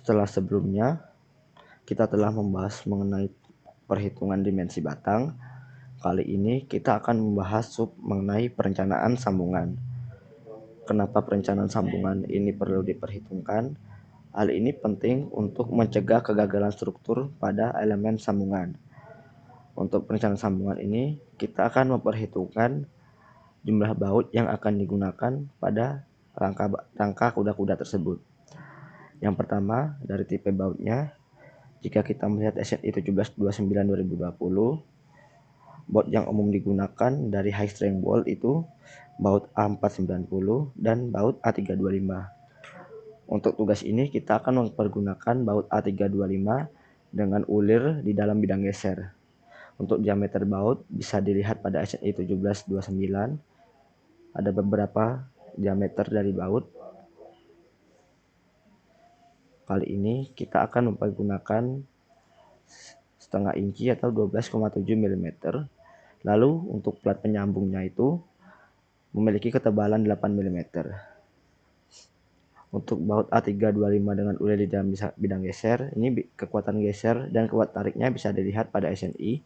Setelah sebelumnya kita telah membahas mengenai perhitungan dimensi batang, kali ini kita akan membahas mengenai perencanaan sambungan. Kenapa perencanaan sambungan ini perlu diperhitungkan? Hal ini penting untuk mencegah kegagalan struktur pada elemen sambungan. Untuk perencanaan sambungan ini, kita akan memperhitungkan jumlah baut yang akan digunakan pada rangka kuda-kuda tersebut. Yang pertama, dari tipe bautnya. Jika kita melihat SNI 1729-2020, baut yang umum digunakan dari high strength bolt itu baut A490 dan baut A325. Untuk tugas ini kita akan mempergunakan baut A325 dengan ulir di dalam bidang geser. Untuk diameter baut bisa dilihat pada SNI 1729. Ada beberapa diameter dari baut. Kali ini kita akan mempergunakan setengah inci atau 12,7 mm. Lalu untuk plat penyambungnya itu memiliki ketebalan 8 mm. Untuk baut A325 dengan ulir di dalam bidang geser, ini kekuatan geser dan kuat tariknya bisa dilihat pada SNI.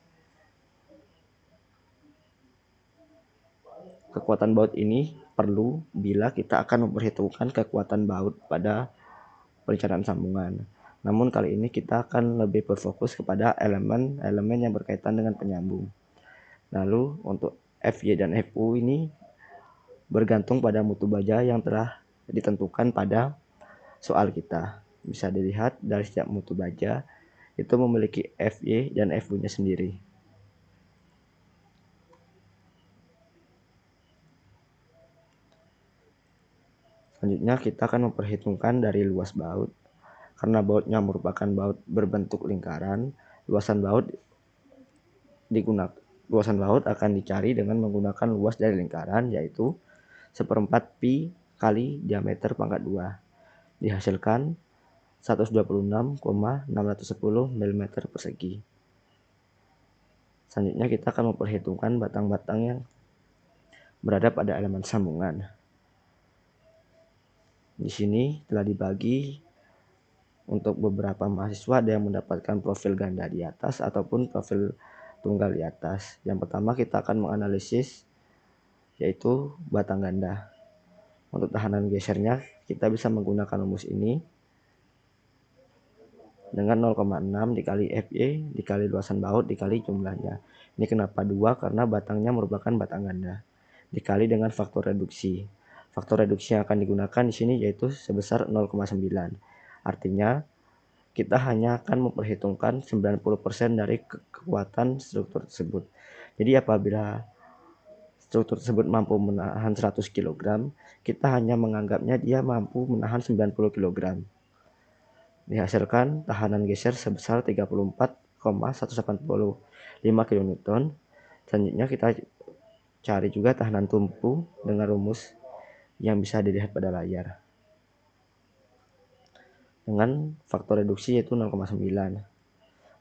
Kekuatan baut ini perlu bila kita akan memperhitungkan kekuatan baut pada perencanaan sambungan. Namun kali ini kita akan lebih berfokus kepada elemen-elemen yang berkaitan dengan penyambung. Lalu untuk FY dan FU ini bergantung pada mutu baja yang telah ditentukan pada soal kita. Bisa dilihat dari setiap mutu baja itu memiliki FY dan FU-nya sendiri. Selanjutnya kita akan memperhitungkan dari luas baut. Karena bautnya merupakan baut berbentuk lingkaran, luasan baut akan dicari dengan menggunakan luas dari lingkaran, yaitu 1/4 pi kali diameter pangkat 2. Dihasilkan 126,610 mm persegi. Selanjutnya kita akan memperhitungkan batang-batang yang berada pada elemen sambungan. Di sini telah dibagi untuk beberapa mahasiswa, ada yang mendapatkan profil ganda di atas ataupun profil tunggal di atas. Yang pertama kita akan menganalisis yaitu batang ganda. Untuk tahanan gesernya kita bisa menggunakan rumus ini dengan 0,6 dikali FY dikali luasan baut dikali jumlahnya. Ini kenapa 2? Karena batangnya merupakan batang ganda. Dikali dengan faktor reduksi. Faktor reduksi yang akan digunakan di sini yaitu sebesar 0,9. Artinya kita hanya akan memperhitungkan 90% dari kekuatan struktur tersebut. Jadi apabila struktur tersebut mampu menahan 100 kg, kita hanya menganggapnya dia mampu menahan 90 kg. Dihasilkan tahanan geser sebesar 34,185 kN. Selanjutnya kita cari juga tahanan tumpu dengan rumus yang bisa dilihat pada layar. Dengan faktor reduksi yaitu 0,9.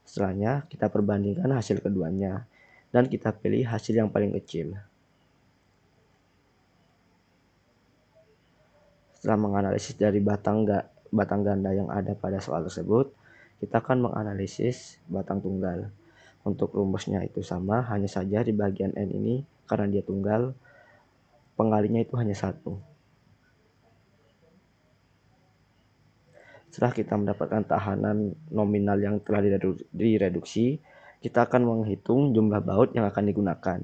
Setelahnya kita perbandingkan hasil keduanya dan kita pilih hasil yang paling kecil. Setelah menganalisis dari batang ganda yang ada pada soal tersebut, kita akan menganalisis batang tunggal. Untuk rumusnya itu sama, hanya saja di bagian N ini karena dia tunggal, pengalinya itu hanya 1. Setelah kita mendapatkan tahanan nominal yang telah direduksi, kita akan menghitung jumlah baut yang akan digunakan.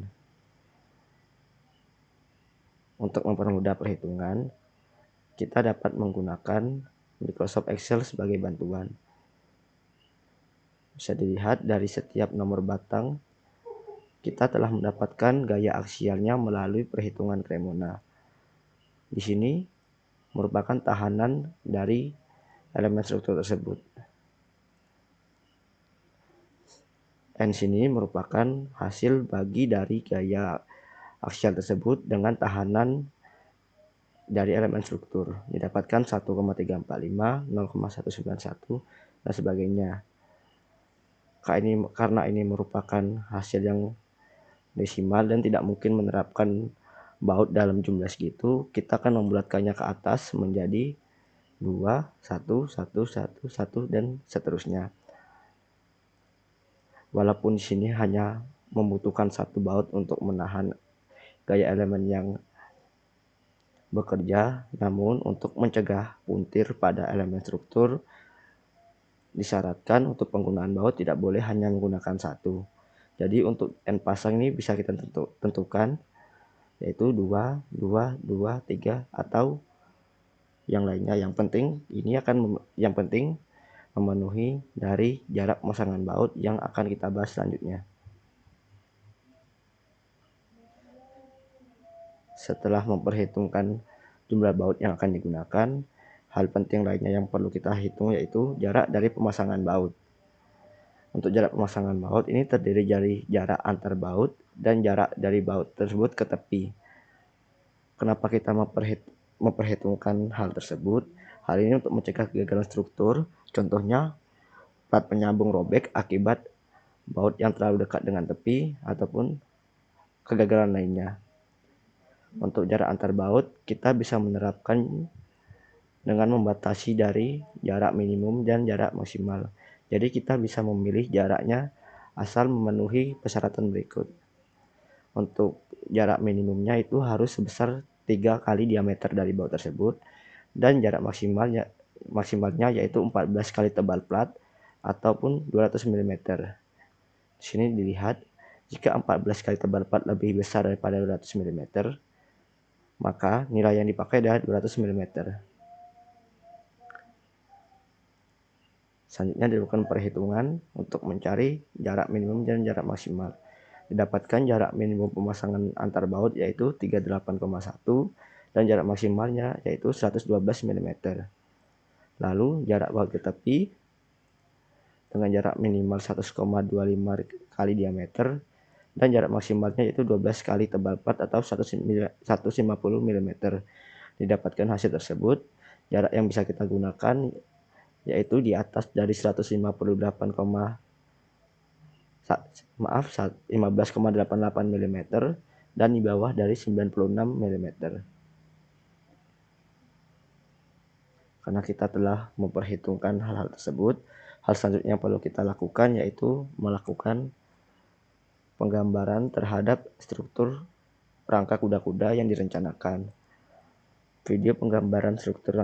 Untuk mempermudah perhitungan, kita dapat menggunakan Microsoft Excel sebagai bantuan. Bisa dilihat dari setiap nomor batang, kita telah mendapatkan gaya aksialnya melalui perhitungan Cremona. Di sini merupakan tahanan dari elemen struktur tersebut. N sini merupakan hasil bagi dari gaya aksial tersebut dengan tahanan dari elemen struktur. Didapatkan 1,345, 0,191, dan sebagainya. Karena ini merupakan hasil yang desimal dan tidak mungkin menerapkan baut dalam jumlah segitu, kita akan membulatkannya ke atas menjadi 2, 1, 1, 1, 1, dan seterusnya. Walaupun di sini hanya membutuhkan satu baut untuk menahan gaya elemen yang bekerja, namun untuk mencegah puntir pada elemen struktur, disyaratkan untuk penggunaan baut tidak boleh hanya menggunakan satu. Jadi untuk N pasang ini bisa kita tentukan yaitu 2, 2, 2, 3 atau yang lainnya. Yang penting memenuhi dari jarak pemasangan baut yang akan kita bahas selanjutnya. Setelah memperhitungkan jumlah baut yang akan digunakan, hal penting lainnya yang perlu kita hitung yaitu jarak dari pemasangan baut. Untuk jarak pemasangan baut ini terdiri dari jarak antar baut dan jarak dari baut tersebut ke tepi. Kenapa kita memperhitungkan hal tersebut? Hal ini untuk mencegah kegagalan struktur, contohnya plat penyambung robek akibat baut yang terlalu dekat dengan tepi ataupun kegagalan lainnya. Untuk jarak antar baut, kita bisa menerapkan dengan membatasi dari jarak minimum dan jarak maksimal. Jadi kita bisa memilih jaraknya asal memenuhi persyaratan berikut. Untuk jarak minimumnya itu harus sebesar 3 kali diameter dari baut tersebut, dan jarak maksimalnya yaitu 14 kali tebal plat ataupun 200 mm. Di sini dilihat jika 14 kali tebal plat lebih besar daripada 200 mm, maka nilai yang dipakai adalah 200 mm. Selanjutnya dilakukan perhitungan untuk mencari jarak minimum dan jarak maksimal. Didapatkan jarak minimum pemasangan antar baut yaitu 38,1 dan jarak maksimalnya yaitu 112 mm. Lalu jarak baut ke tepi dengan jarak minimal 100,25 kali diameter dan jarak maksimalnya yaitu 12 kali tebal plat atau 150 mm. Didapatkan hasil tersebut, jarak yang bisa kita gunakan yaitu di atas dari 15,88 mm dan di bawah dari 96 mm. Karena kita telah memperhitungkan hal-hal tersebut, hal selanjutnya yang perlu kita lakukan yaitu melakukan penggambaran terhadap struktur rangka kuda-kuda yang direncanakan. Video penggambaran struktur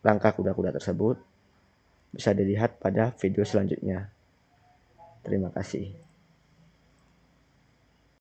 rangka kuda-kuda tersebut bisa dilihat pada video selanjutnya. Terima kasih.